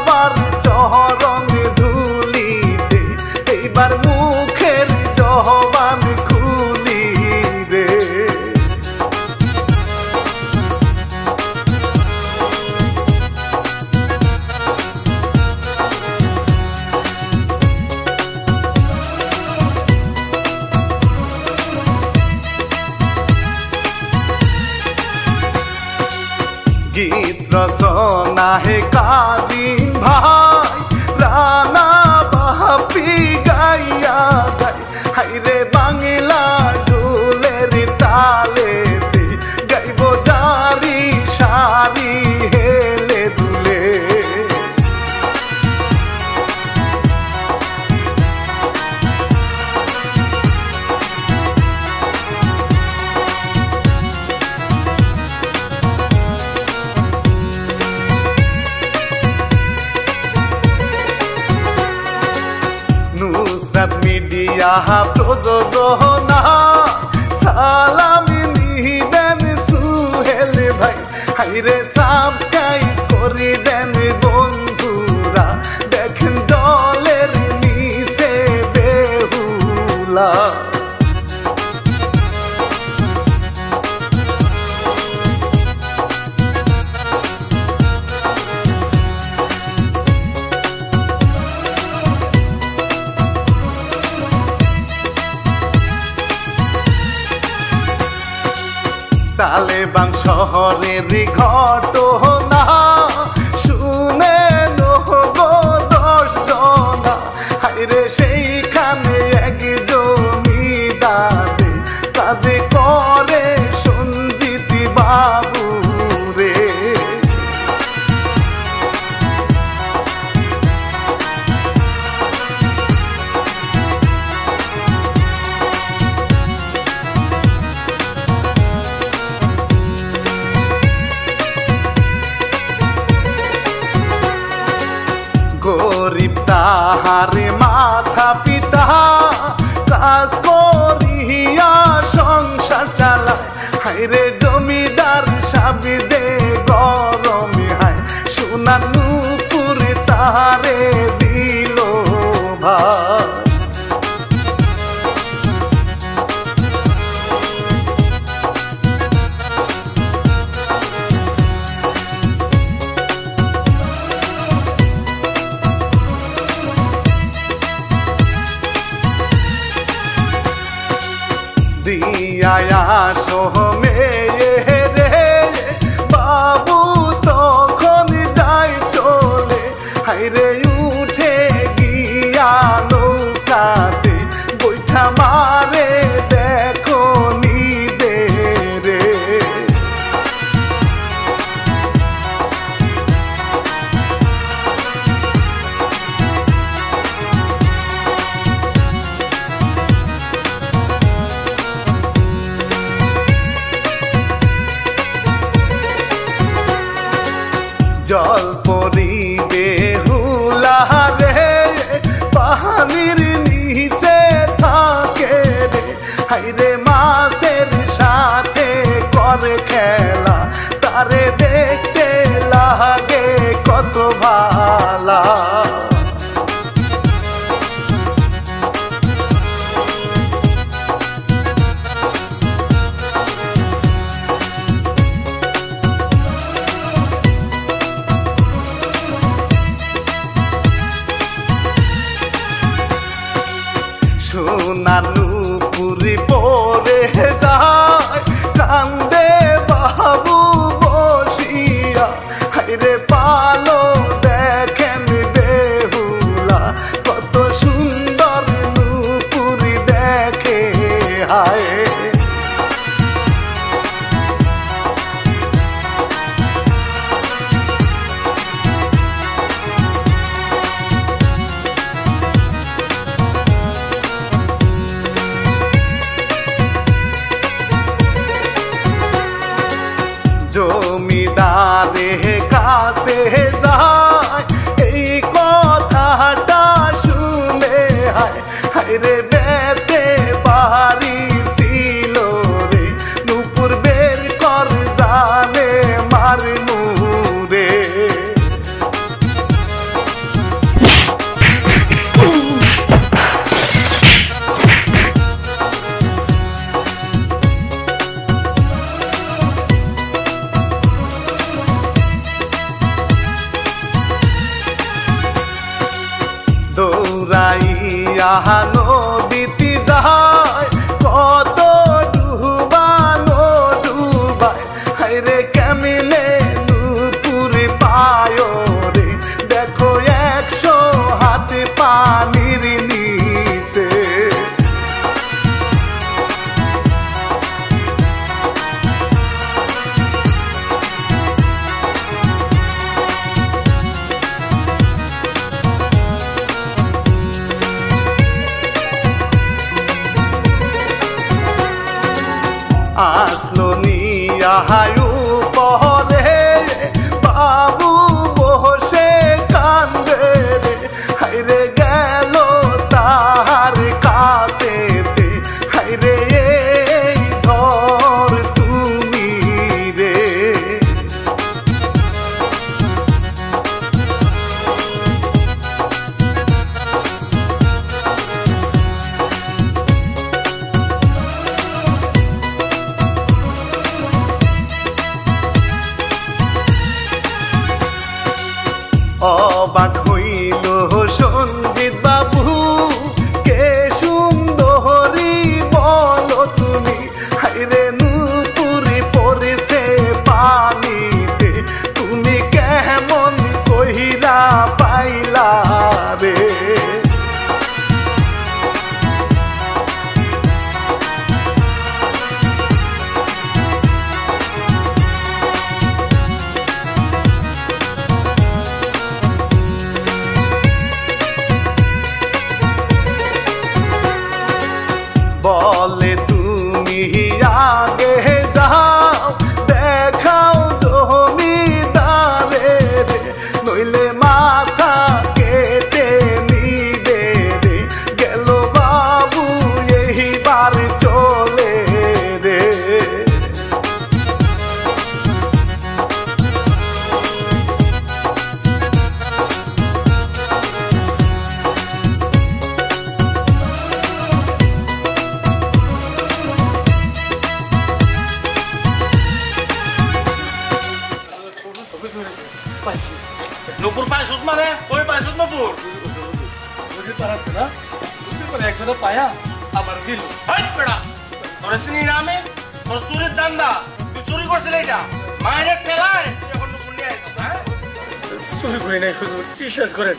সবার চরণ ধুলিতে এইবার মুখের জবান খুলি রে। গীত রচনা হে কাদিম ভাই রানা বাপি গাইয়া যায় হাইরে বাংলা ঢোলের তালেতে গাইব জারি সারি হেলে দুলে। নুসরাত মিডিয়া প্রযোজনা সালামি নিবেন সুহেল ভাই হাইরে সাবস্ক্রাইব করে দেন বন্ধুরা দেখেন জলের নিচে বেহুলা। তালেবান শহরের ঘটনা শুনে নহগো 10 জনা হাইরে সেইখানে এক জমিদারে কাজে করে সঞ্জিত বাবু রে। গরিব তাহারে মাথা পিতা কাজ করিয়া সংসার চালায় হাইরে জমিদার সাবি যে গরমে হায় সোনার নূপুর তাহারে দিল ভাই। দিয়া সোহমে রে বাবু তখন যাই চলে হাইরে উঠে গিয়া নৌকাতে বৈঠা মারে দেখো নিজে রে। উড়াইয়া নদীতে যায় কত ডুবানো ডুবায় হাইরে কেমনে নুপুর পায় রে দেখো 100 হাত পানির নিচে আসলো নিয়া পরে বাবু বসে কান্দে রে হাইরে গেল তার কাছেতে হাইরে এই ধর তুমি রে অবাক হইল সঞ্জিত বাবু কে সুন্দরী বলো তুমি হাইরে নুপুরি পড়েছে পানিতে তুমি কেমন কহিলা পাইলা রে বলে তুমি আগে যাও দেখাও জমিদারে রে নইলে মাথা কেটে নিবে রে গেল বাবু এইবার চলে রে নুপুর পাইছুত মানে কই পাইছুত নুপুর নদীর পার আছে না নদীর পারে একসাথে পায়া আবার দিল হাই বেড়া তোরে চিনি না আমি তোর চুরির দান্দা তুই চুরি করছিলি এটা মায়ের ঠেলায় তুই এখন নুপুর নিয়ে আইছস হ্যাঁ চুরি করি নাই হুজুর বিশ্বাস করেন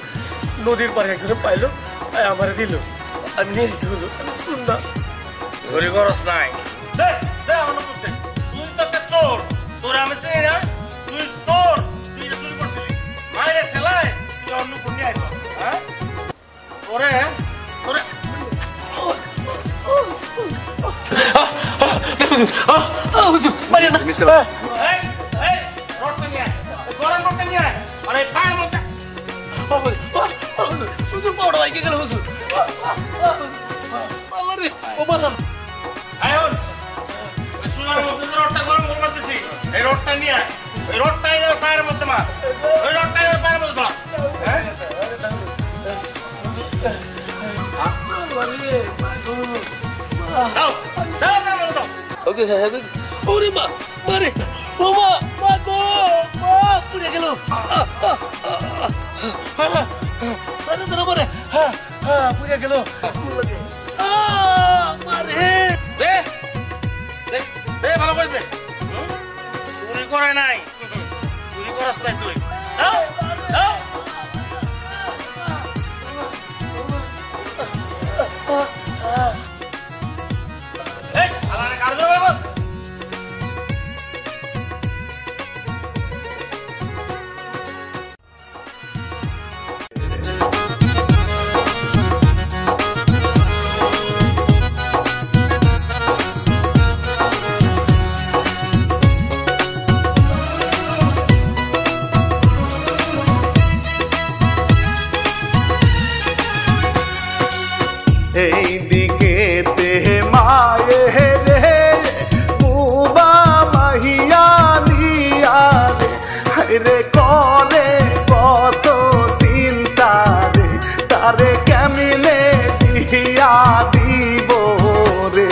নদীর পারে একসাথে পাইলো আবার দিল আর নিয়ে এসে হুজুর আমি শুননা চুরি করস নাই দে দে আমার নুপুর দে তুই তো একটা চোর তোরে আমি চিনি না তুই চোর তুই এটা চুরি করছিলি মায়ের ঠেলায় তুই অন্য নুপুর নিয়ে আইছস হ্যাঁ তোরে তোরে হুজুর মারিয়া না এই এই রোডটা নিয়ে আয় গরম রোডটা নিয়ে আয় আরে পায়ের মধ্যে হুজুর পাউডা বাইকে গেল হুজুর আল্লাহ রে ও বাগান আয়ন ওই চুলার মধ্যে যে রোডটা গরম করতেছি এই রোডটা নিয়ে আয় এই রোডটা এনে পায়ের মধ্যে মার ওই রোডটা এনে পায়ের মধ্যে ধর হ্যাঁ দাও দাও পায়ের মধ্যে দাও ওকে ওরে মা মারে ও মা মা গো মা পুড়ে গেল সারা ধরে মারে হ্যাঁ হ্যাঁ পুড়ে গেল মারে দে দে দে ভালো করে দে চুরি করে নাই চুরি করস নাই তুই দাও দাও এই আলারে কার ধরে বল এই দিকে তে মায়ে রে বুবা মাহিয়া নিয়া রে হাইরে করে কত চিন্তা রে তারে কেমনে দিয়া দিব রে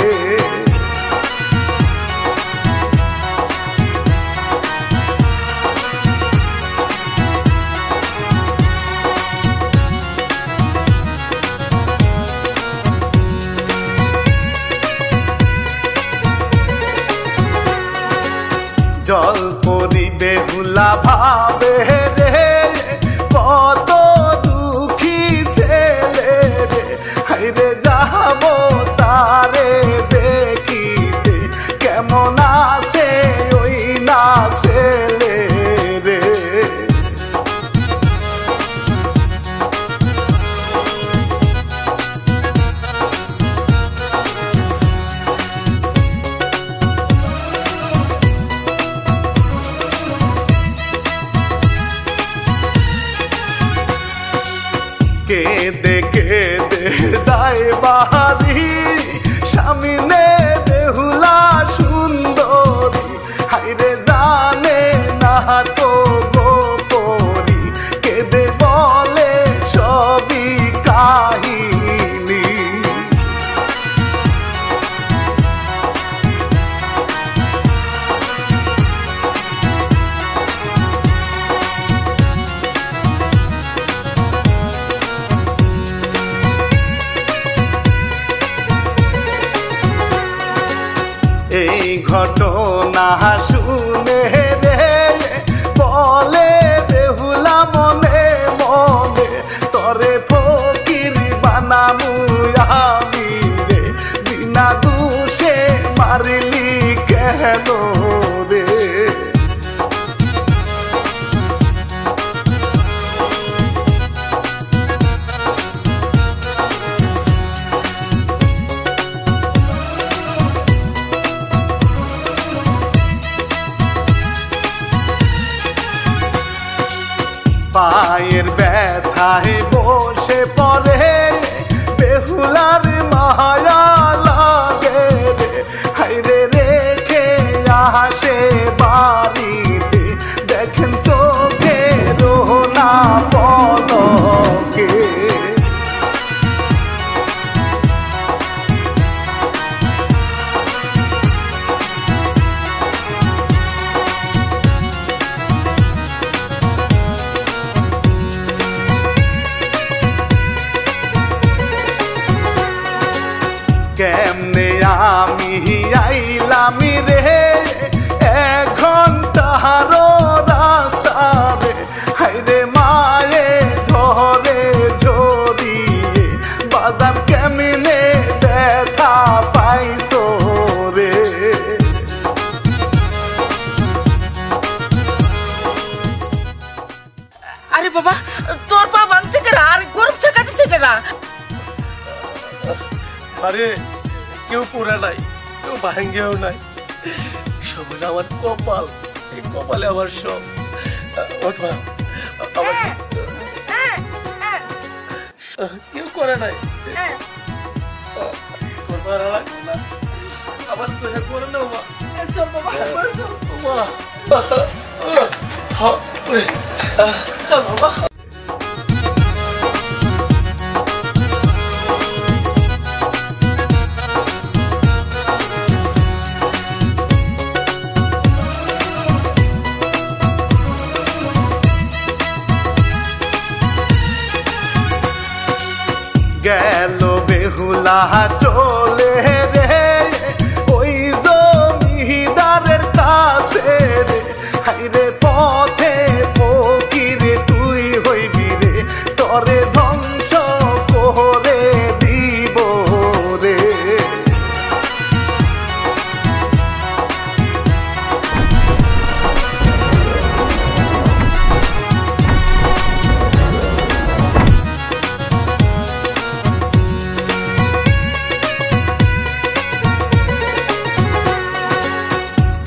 বেহুলা ভাবে রে কত দুঃখী ছেলে রে হাইরে যাবো তারে দেখিতে কেমন আছে ওই না ছেলে রে কেঁদে কেঁদে যায় বাহারি সামনে বেহুলা সুন্দরী হাইরে জানে না তো গোপরি কেঁদে বলে সবই কাহিনী এই ঘটনা শুনে রে বলে বেহুলা মনে মনে তরে ফকির বানামু আমি রে বিনা দোষে মারলি কেন রে পায়ের ব্যথায় বসে পড়ে বেহুলার মায়া লাগে রে হাইরে রেখে আসে বাড়িতে দেখেন চোখে রোনা পলকে কেমনে আমি আইলাম রে 1 ঘন্টার রাস্তা রে হাইরে মায়ে ধরে জড়িয়ে বাজার কেমনে ব্যথা পাইছো রে আরে বাবা তোর পা ভাঙছে কেনা আর গরম ছেকাতেছে কেনা আরে কেউ পুরা নাই কেউ ভাঙ্গেও নাই সবাই আমার কপাল এই কপালে আমার সব ওঠা কেউ করে নাই তোর ভালো লাগবে না আবার তুই করে না মা চল বাবা চল মা চল বাবা গেল বেহুলা চলে রে ওই জমিদারের কাছে রে হাইরে পথে ফকির তুই হইবি রে তরে ধ্বংস করে দিব রে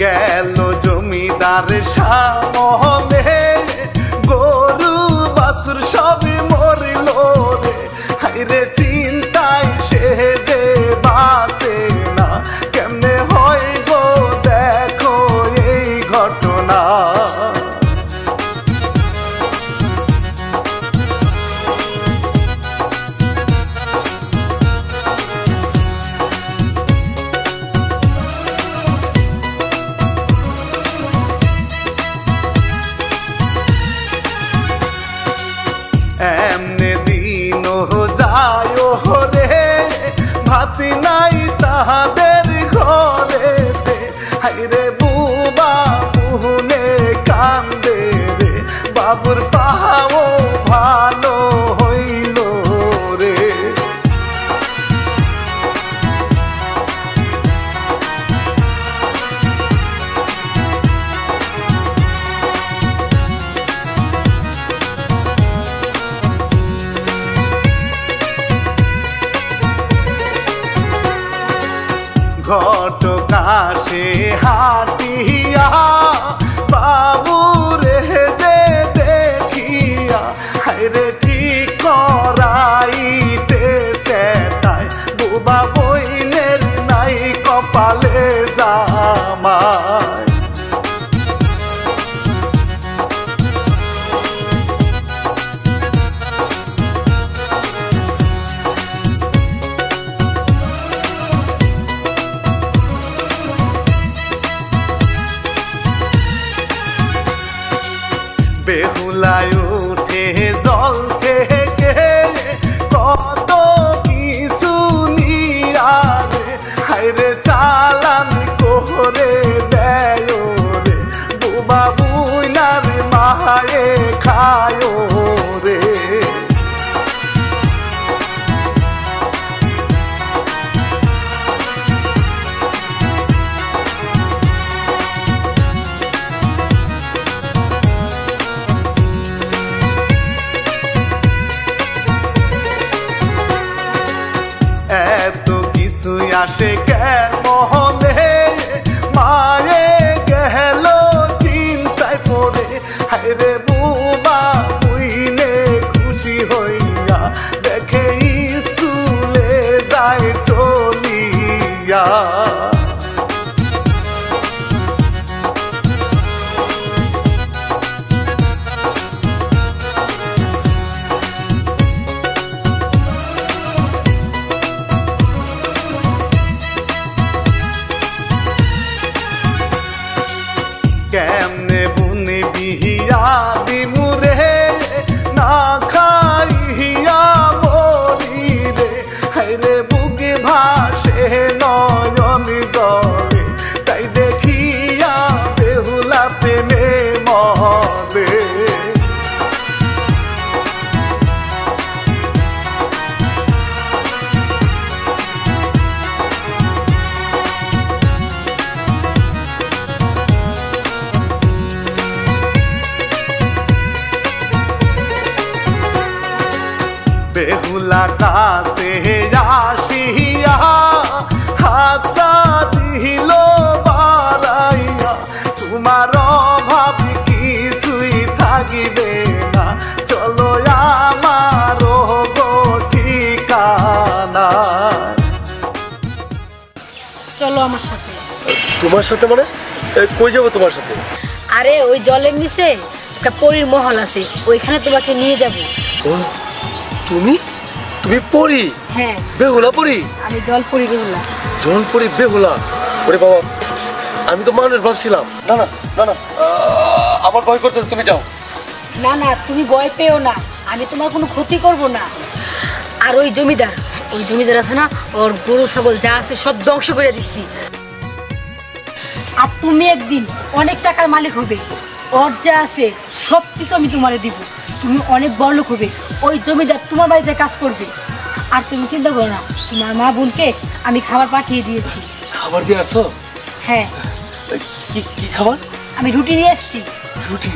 গেল জমিদার সামনে গরু বাছুর সবই মরিল রে হাইরে চিন্তায় সে যে বাঁচে না কেমনে হয় গো দেখো এই ঘটনা এমনে দিন যায় রে ভাত নাই তাহাদের ঘরে হাইরে বুবা বুনে কান্দে বটগাছে হাটিয়া বাবু রে যে দেখিয়া হায়রে ঠিক করাইতে সেটাই বুবা বইনের নাই কপালে জামাই বেহুলায় উঠে জল থেকে কত কিছু নিয়ারে হায়রে চালান করে দেয় রে বুবা বুইনার মায়ে খায় রে এত কিছু আসে কেমনে মায়ে গেল চিন্তায় পড়ে হায়রে বুবা বুইনে খুশি হইয়া দেখে স্কুলে যায় চলিয়া কেমনে বুনে বিহিয়া দিমুরে না খাইয়া মরি রে হায়রে বুকে ভাসে নয়ন জলে তাই দেখিয়া বেহুলা প্রেমে মরে বেহুলা কাছে আসিয়া হাতটা দিল বাড়াইয়া তোমার অভাব কিছুই থাকিবে না চলো আমার গো ঠিকানা চলো আমার সাথে। তোমার সাথে মানে কই যাবো তোমার সাথে? আরে ওই জলের নিচে একটা পরীর মহল আছে, ওইখানে তোমাকে নিয়ে যাব। ও তুমি তুমি পরি? হ্যাঁ বেহুলা পরি? আমি জল পরি বেহুলা। জল পরি বেহুলা? ওরে বাবা, আমি তো মানুষ ভাবছিলাম। না না না না, আমার ভয় করতেছে, তুমি যাও। না না, তুমি ভয় পেও না, আমি তোমার কোনো ক্ষতি করব না। আর ওই জমিদার আছে না, ওর গরু ছাগল যা আছে সব ধ্বংস করে দিচ্ছি। আর তুমি একদিন অনেক টাকার মালিক হবে, ওর যা আছে সব কিছু আমি তোমারে দিব, তুমি অনেক বড় লোক হবে। ওই জমিদার তোমার বাড়িতে কাজ করবে। আর তুমি চিন্তা করো না, তোমার মা বোনকে আমি খাবার পাঠিয়ে দিয়েছি। খাবার দিয়ে আসছো? হ্যাঁ। কি কি খাবার? আমি রুটি নিয়ে আসছি। রুটি?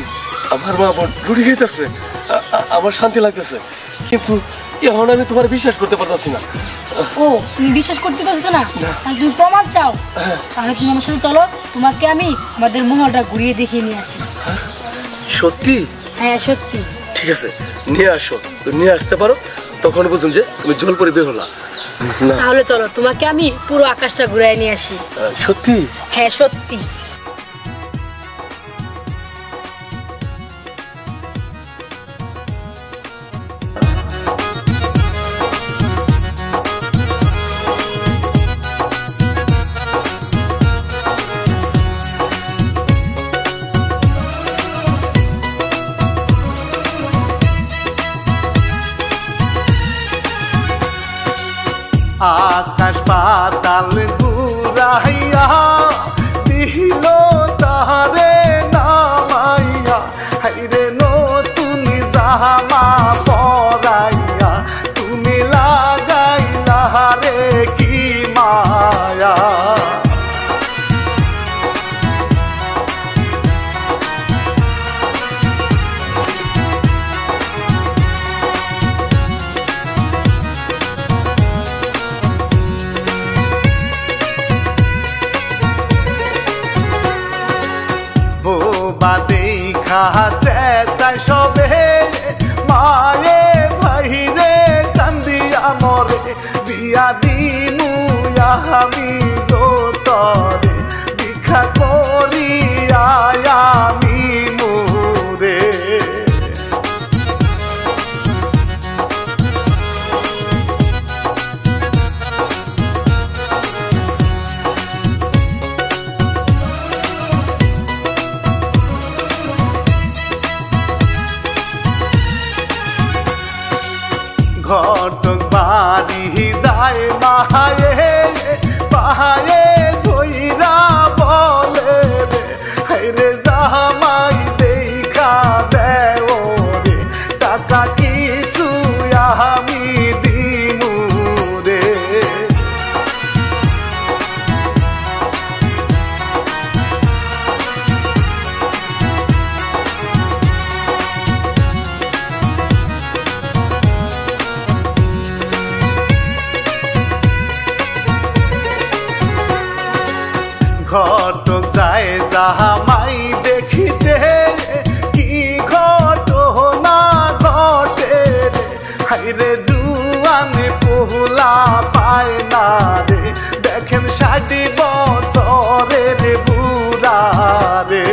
আমার মা বোন রুটি খেতেছে, আমার শান্তি লাগতেছে, কিন্তু এখন আমি তোমার বিশ্বাস করতে পারতেছি না। ও, তুমি বিশ্বাস করতে পারছো না? তাহলে তুমি প্রমাণ চাও? তাহলে তুমি আমার সাথে চলো, তোমাকে আমি আমাদের মহলটা ঘুরিয়ে দেখিয়ে নিয়ে আসি। সত্যি? হ্যাঁ সত্যি। ঠিক আছে, নিয়ে আসো। নিয়ে আসতে পারো, তখন বুঝুন যে তুমি জলপরি বেহুলা। তাহলে চলো, তোমাকে আমি পুরো আকাশটা ঘুরিয়ে নিয়ে আসি। সত্যি? হ্যাঁ সত্যি। আকাশ পাতাল ঘুরাইয়া দিল তাহারে নামাইয়া হাইরে নতুন জামা পরাইয়া তুমি লাগাইলা রে কি মায়া। ঘটক বাড়ি যায় মায়ে পাহায়ে ধইরা বলে রে হাইরে জামাই দেখা দেও রে টাকা কিছু আমি দিমু রে ঘটক যায় জামাই দেখিতে কি ঘটনা ঘটে রে হাইরে জুয়ান পোহলা পায় না রে দেখেন 60 বছরের বুড়া রে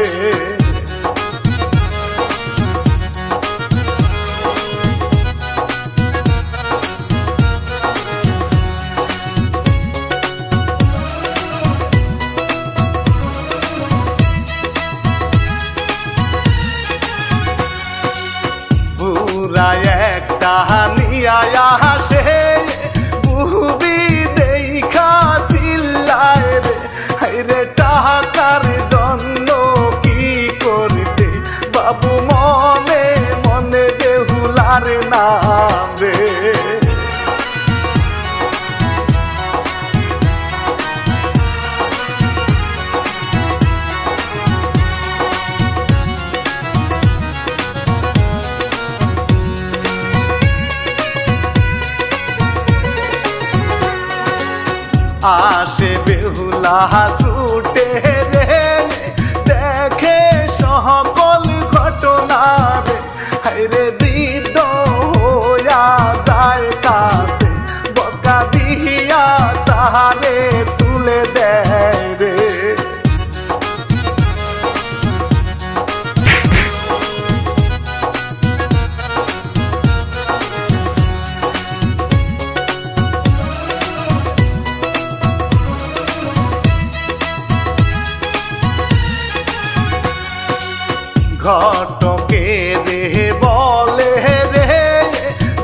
একটা নিয়া আসে বুবি দেখা চিল্লায় রে হাইরে টাকার জন্য কি করতে বাবু মনে মনে বেহুলার নাম রে আসে বেহুলা ছুটে রে দেখে সকল ঘটনা রে হাইরে বৃদ্ধ হইয়া যায় কাছে বকা দিয়া তাহারে তুলে দেয় রে ঘটকে রে বলে রে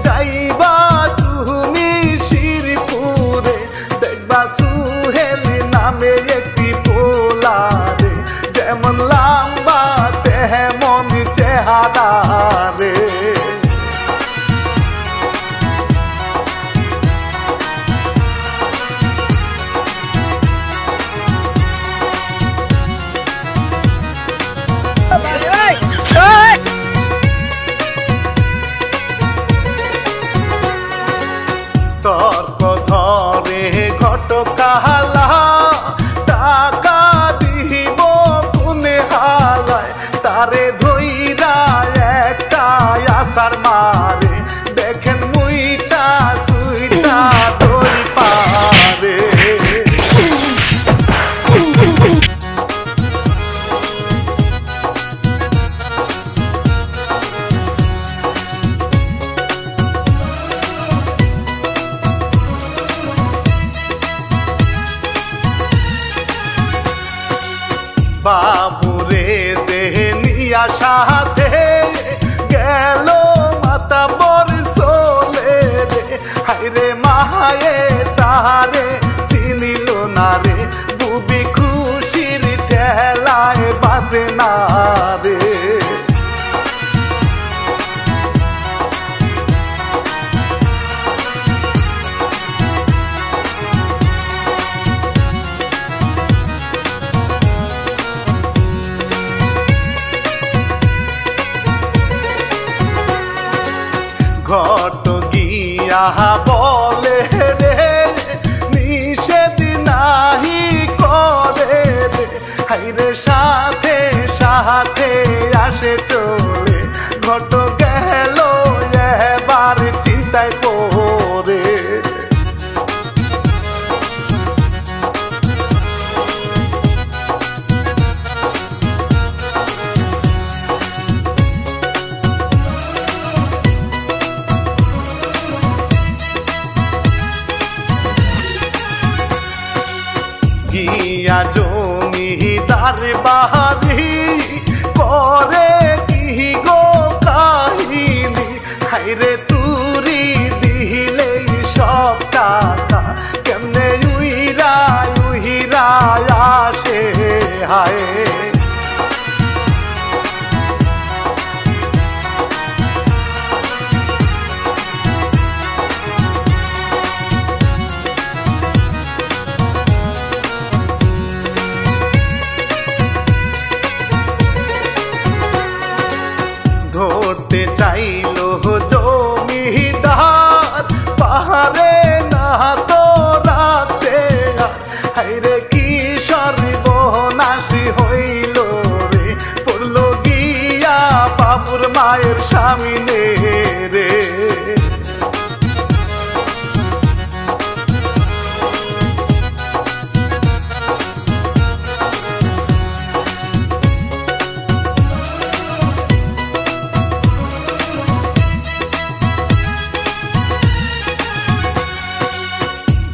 যাইবা তুমি শিরপুরে দেখবা সুহেল নামে একটি পোলা রে যেমন লম্বা তেমন চেহারা রে তর্ক ধরে ঘটকালা টাকা দিব কোনে হালায় তারে ধইরা একটা আসার মারে দেখেন মুইটা সুইটা ধরি পারে বাবুরে যে নিয়া সাথে গেল মাতা বর চলে রে হাইরে মায়ে তাহারে চিনিল না রে বুবি খুশির ঠেলায় বাসে না রে ঘট গিয়া বলে রে নিষেধ নাহি করে রে হাইরে সাথে সাথে আসে চলে ঘট গেল এবার চিন্তায় পড়ে গিয়া জমিদার বাড়ি করে কি গো কাহিনী হাইরে তুরি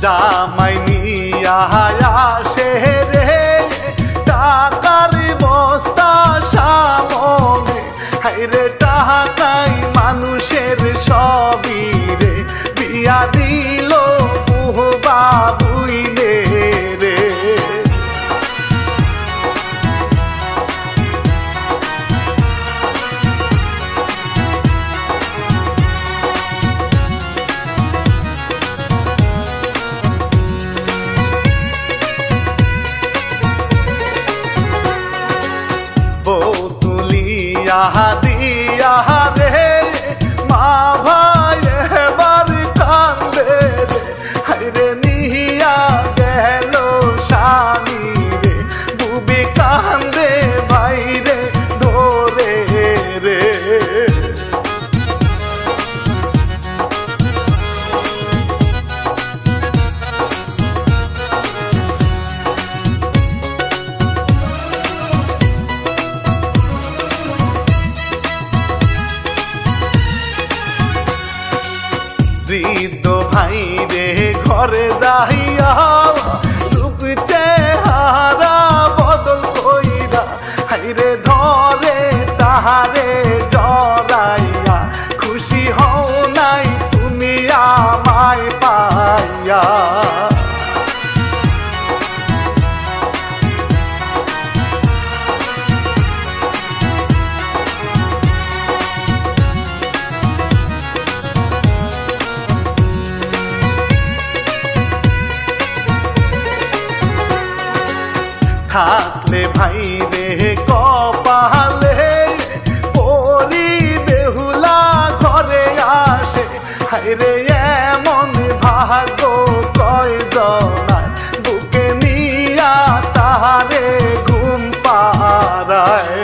জামাই নিয়া আসে রে টাকার বস্তা সামনে হাইরে টাকাই মানুষের সবই রে বিয়া দিল বাবুইলে রে বউ তুলিয়া দিয়া রে মা ভাই এবার কান্দে রে হাইরে নিয়া গেল স্বামী রে বুবি কান্দে ভাই রে ধরে রে বৃদ্ধ ভাই রে ঘরে যাইয়া রূপ চেহারা বদল কইরা হাইরে ধরে তাহারে জড়াইয়া খুশি হও নাই তুমি আমায় পাইয়া থাকলে ভাই রে কপালে পরি বেহুলা ঘরে আসে হাইরে এমন ভাগ্য কয় জনায় বুকে নিয়া তাহারে ঘুম পাড়ায়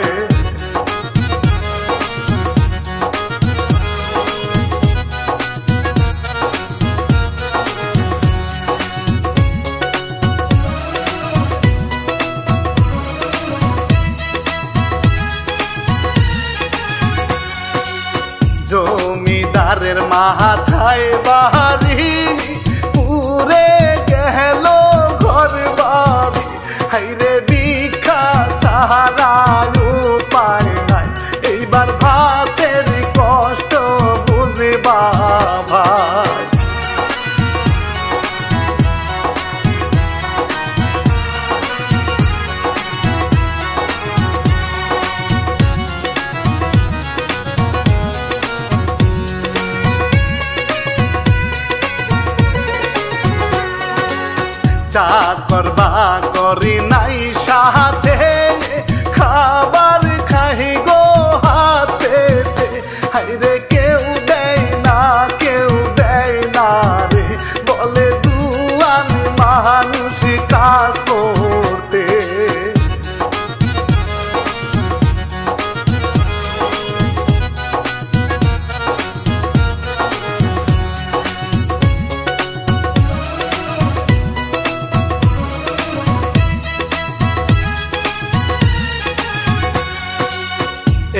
জমিদারের মাথায় বাড়ি পুরে গেল ঘর বাড়ি হাইরে ভিক্ষা সাহারা উপায় নাই এইবার ভাতের কষ্ট বুঝবা ভাই চাকর বাকরি নাই সাথে খাবার খাই গো হাতে হাইরে কেউ দেয় না রে বলে জুয়ান মানুষ কাজ করতে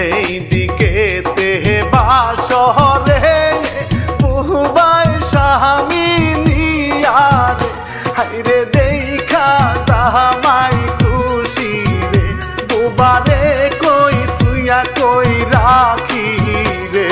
এইদিকে তেহে বাসরে বহুবাই স্বামী নিয়ারে হাইরে দেখা জামাই খুশি রে দুবারে কই তুইয়া কই রাখি রে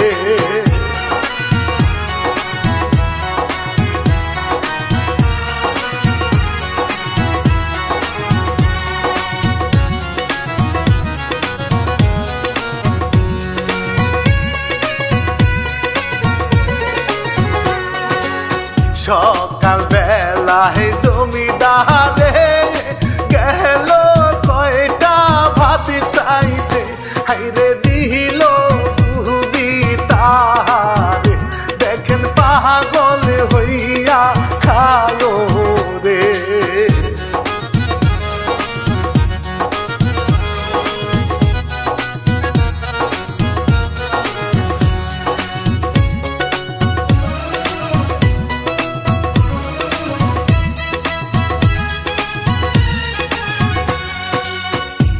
সকাল বেলায় জমিদারে গেল কয়টা ভাত চাইতে হাইরে দিল বুবি তাহারে দেখেন পাগল হইয়া খালো রে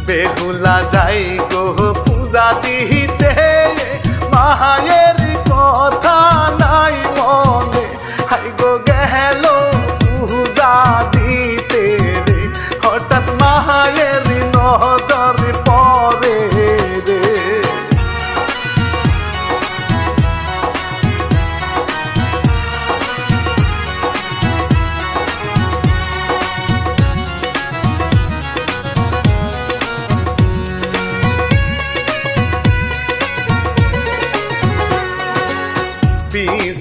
বেহুলা যাই গো পূজা দিতে মায়ের কথা নাই মনে হাই গো গেল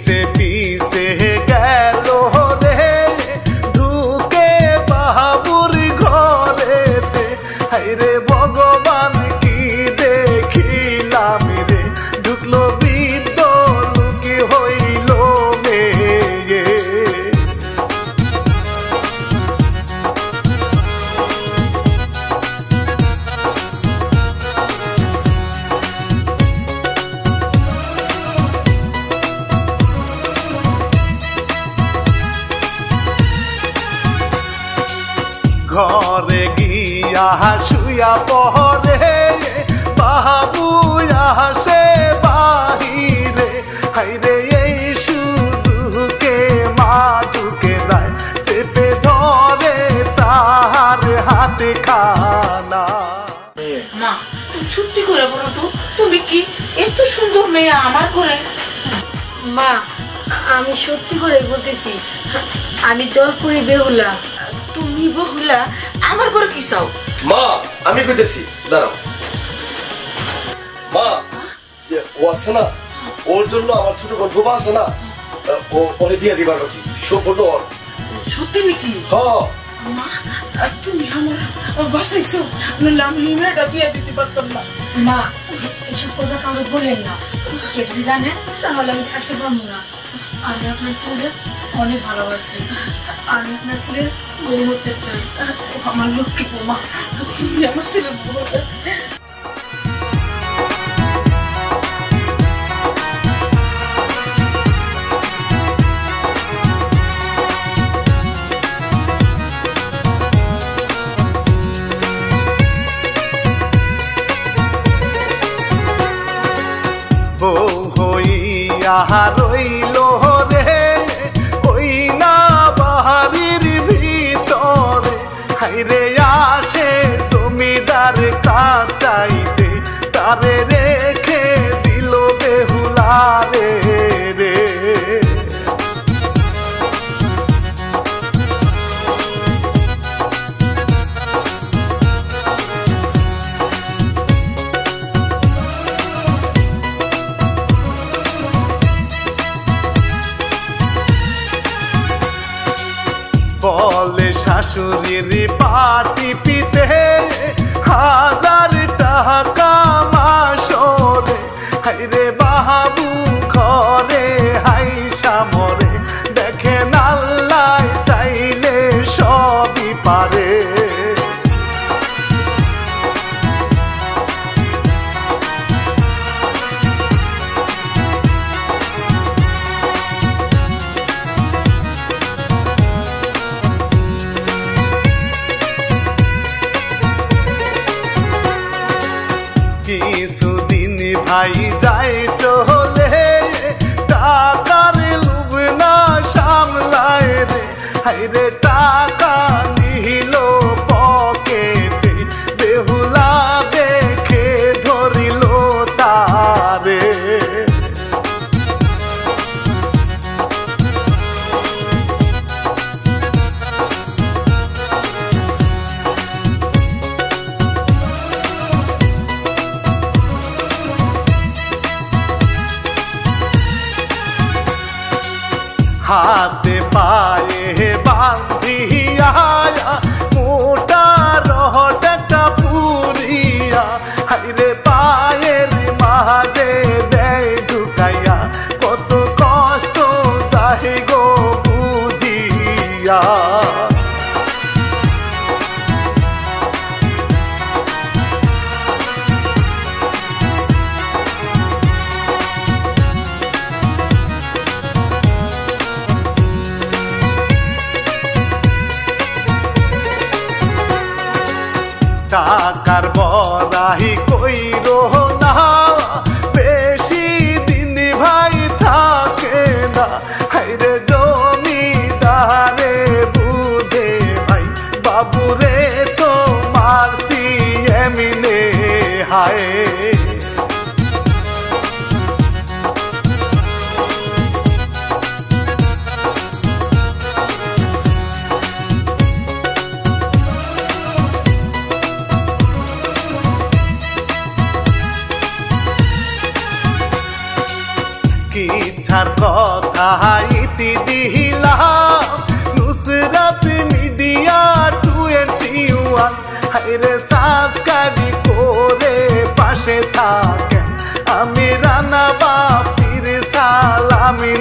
পিছে পিছে গেল রে ঢুকে বাবুর ঘরেতে হাইরে ভগবান কি দেখিলাম রে ঢুকলো বৃদ্ধ লুকি হইল মেয়ে ঘরে গিয়া শুয়া পরে বাবু আসে বাহিরে হাইরে এই সুযোগে মা ঢুকে যায় চেপে ধরে তার হাতে খানা। মা তুমি সত্যি করে বলো তো, তুমি কি এত সুন্দর মেয়ে আমার ঘরে? মা আমি সত্যি করে বলতেছি, আমি জলপুরি বেহুলা। তুমি বহুলা আমার ঘরে কি চাও? মা আমি কইতেছি দাঁড়াও। মা যে ও আছে না, ওর জন্য আমার ছোট বোন গোবা আছে না, ওরে বিয়ে দিবার আছি। সম্পূর্ণ সত্যি নাকি? হ্যাঁ মা তুমি আমার বাঁচাইছো, নাহলে আমি মেয়েটা বিয়ে দিতে পারতাম না। মা এসব কথা কাউকে বলেন না, কেউ যদি জানে তাহলে আমি থাকতে পারবো না। আমি আপনার ছেলেদের অনেক ভালোবাসি, আমি আপনার ছেলের বউ হতে চাই। আমার লক্ষ্মী বৌমা, তুমি আমার ছেলের বউ। বউ হইয়া রইল রে ওই না বাড়ির ভিতরে হাইরে আসে জমিদার কাচাইতে তারে রেখে দিল বেহুলা রে রে বলে শাশুড়ির পাটি পিতে 1000 টাকা মাসরে হাইরে বাবু ঘরে হাইসা মরে দেখে নাল্লাই চাইলে সবই পারে। কিছুদিন ভাই যায় চলে টাকার লোভ না সামলায় রে হাইরে টাকা নিল পকেটে বেহুলা দেখে ধরিল তারে। হাতে পায়ে বান্ধিয়া মোটা রহটা পুরিয়া হাইরে পায়ের মাঝে দেয় ঢুকাইয়া কত কষ্ট যায় গো বুঝিয়া। টাকার বড়াই কইর না বেশি দিন ভাই থাকে না হাইরে জমিদারে বুঝে ভাই বাবুরে তো মারছি এমনে হায়। ইচ্ছার কথা ইতি দিলাম নুসরাত মিডিয়া 21 হায়রে সাবস্ক্রাইব করে পাশে থাকেন আমি রানা বাপির সালামি